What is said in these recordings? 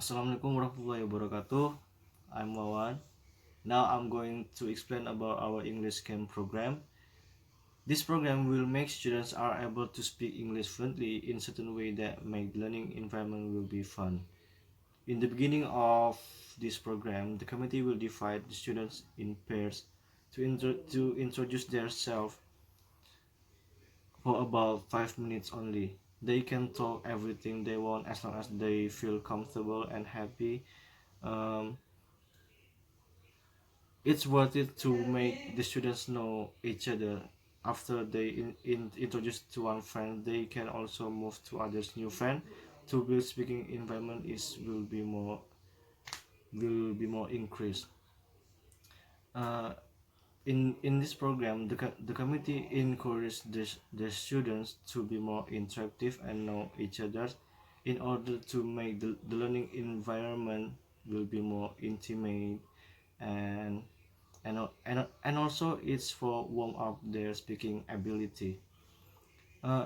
Assalamualaikum warahmatullahi wabarakatuh. I'm Wawan. Now I'm going to explain about our English Camp program. This program will make students are able to speak English fluently in certain way that make learning environment will be fun. In the beginning of this program, the committee will divide the students in pairs to introduce themselves for about 5 minutes only. They can talk everything they want as long as they feel comfortable and happy. Um, it's worth it to make the students know each other. After they introduce to one friend, they can also move to others new friend to build speaking environment is will be more increased. uh, in this program, the committee encourages the students to be more interactive and know each other in order to make the learning environment will be more intimate and and also it's for warm up their speaking ability.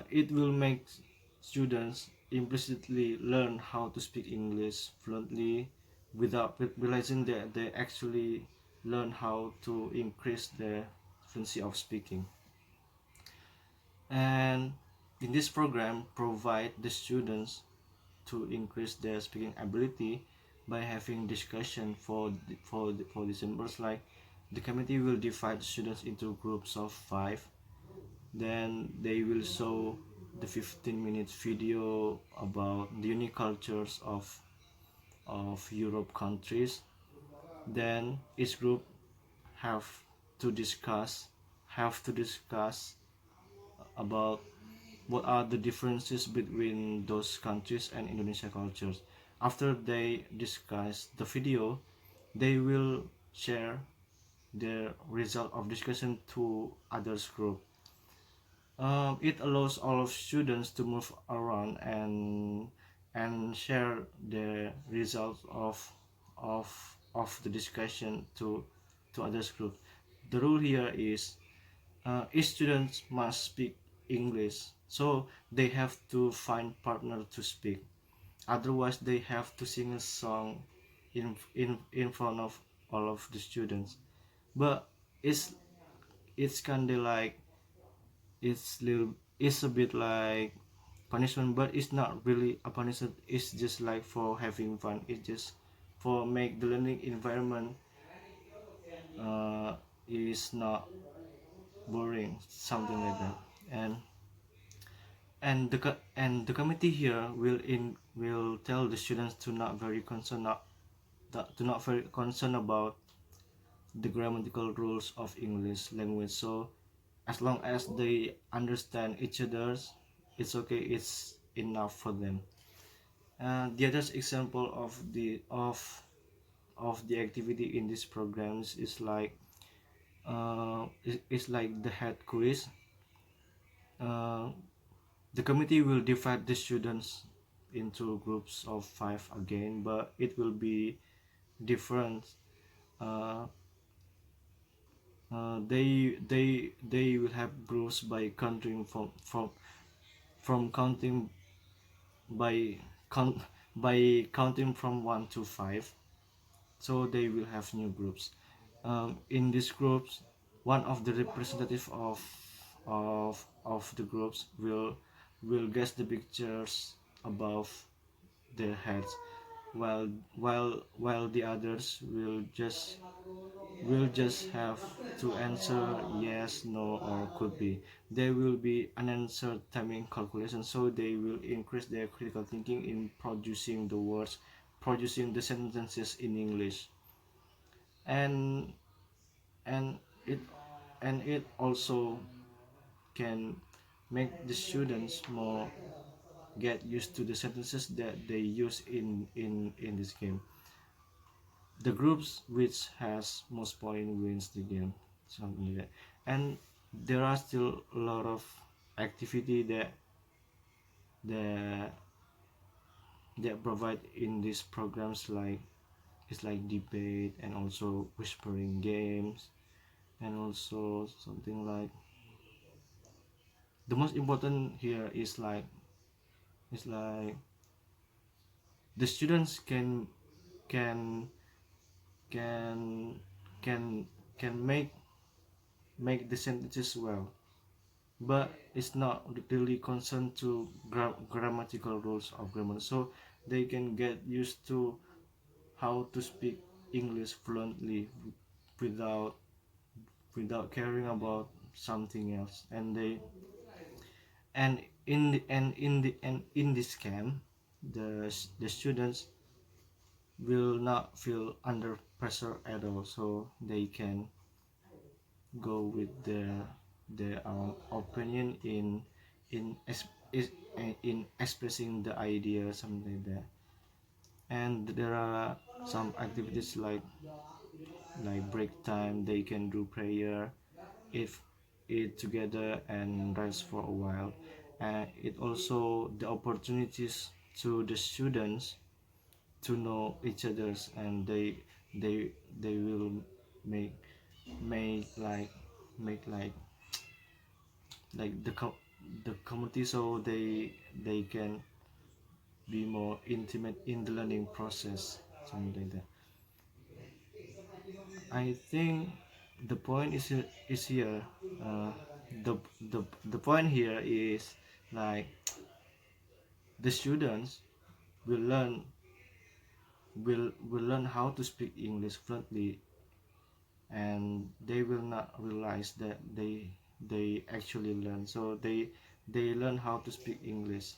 It will make students implicitly learn how to speak English fluently without realizing that they actually learn how to increase their fluency of speaking. And in this program, provide the students to increase their speaking ability by having discussion for the symbols like the committee will divide students into groups of 5. Then they will show the 15-minute video about the unique cultures of Europe countries. Then each group have to discuss about what are the differences between those countries and Indonesia cultures. After they discuss the video, they will share their result of discussion to others group. It allows all of students to move around and share the results of the discussion to others group. The rule here is each student must speak English, so they have to find partner to speak. Otherwise, they have to sing a song in front of all of the students. But it's kind of like it's a bit like punishment, but it's not really a punishment. It's just like for having fun. It's just for make the learning environment uh, is not boring, something like that. And the committee here will tell the students to not very concerned about the grammatical rules of English language. So as long as they understand each other's, it's okay, it's enough for them. The other example of the activity in these programs is like it's like the head quiz. uh, the committee will divide the students into groups of 5 again, but it will be different. uh, they will have groups by counting from counting by count by counting from 1 to 5. So they will have new groups. In these groups, one of the representative of the groups will guess the pictures above their heads, while the others will just have to answer yes, no, or could be. There will be unanswered timing calculations, so they will increase their critical thinking in producing the words, producing the sentences in English. And and it and it also can make the students more get used to the sentences that they use in this game. The groups which has most point wins the game, something like that. And there are still a lot of activity that that provide in these programs, like it's like debate and also whispering games, and also something like the most important here is like the students can can can can make the sentences well, but it's not really concerned to grammatical rules of grammar, so they can get used to how to speak English fluently without caring about something else. And they and in this camp, the students will not feel under pressure at all, so they can go with their opinion in in expressing the idea, something like that. And there are some activities like break time. They can do prayer, if eat together and rest for a while. And it also the opportunities to the students to know each others, and they will make make like make like the community, so they can be more intimate in the learning process, something like that. I think the point is here, uh, the, the point here is like the students will learn how to speak English fluently, and they will not realize that they actually learn, so they learn how to speak English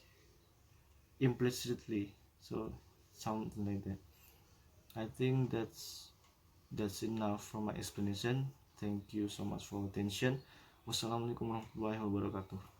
implicitly, so something like that. I think that's enough for my explanation. Thank you so much for attention. Wassalamualaikum warahmatullahi wabarakatuh.